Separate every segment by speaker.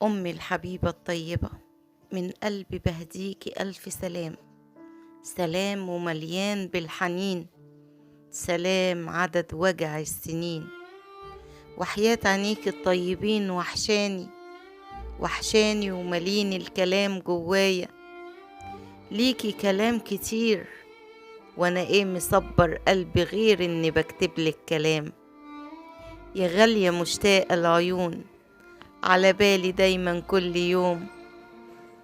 Speaker 1: أمي الحبيبة الطيبة، من قلبي بهديكي ألف سلام. سلام ومليان بالحنين، سلام عدد وجع السنين. وحياة عينيك الطيبين وحشاني، وحشاني ومليني الكلام جوايا. ليكي كلام كتير وانا ايه مصبر قلبي غير اني بكتبلك كلام. يا غالية مشتاقة العيون، على بالي دايما كل يوم.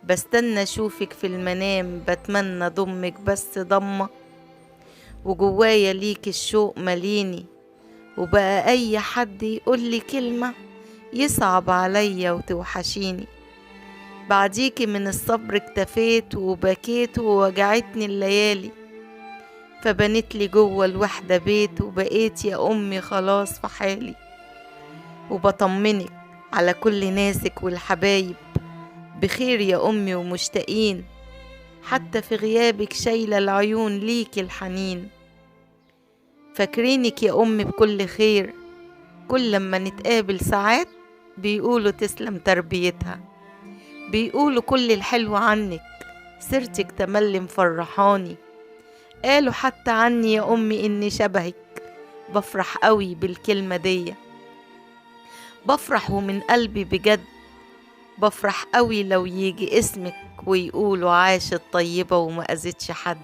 Speaker 1: بستنى اشوفك في المنام، بتمنى ضمك بس ضمة. وجوايا ليك الشوق مليني، وبقى اي حد يقولي كلمة يصعب عليا وتوحشيني. بعديكي من الصبر اكتفيت وبكيت ووجعتني الليالي. فبنتلي جوه الوحدة بيت، وبقيت يا أمي خلاص في حالي. وبطمنك على كل ناسك والحبايب، بخير يا أمي ومشتاقين. حتى في غيابك شايلة العيون ليكي الحنين. فاكرينك يا أمي بكل خير، كل لما نتقابل ساعات بيقولوا تسلم تربيتها. بيقولوا كل الحلو عنك، سيرتك تملي مفرحاني. قالوا حتى عني يا أمي إني شبهك، بفرح قوي بالكلمة دي. بفرح ومن قلبي بجد، بفرح قوي لو يجي اسمك ويقولوا عاشت طيبة وما أذتش حد.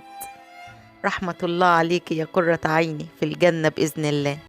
Speaker 1: رحمة الله عليك يا قرة عيني في الجنة بإذن الله.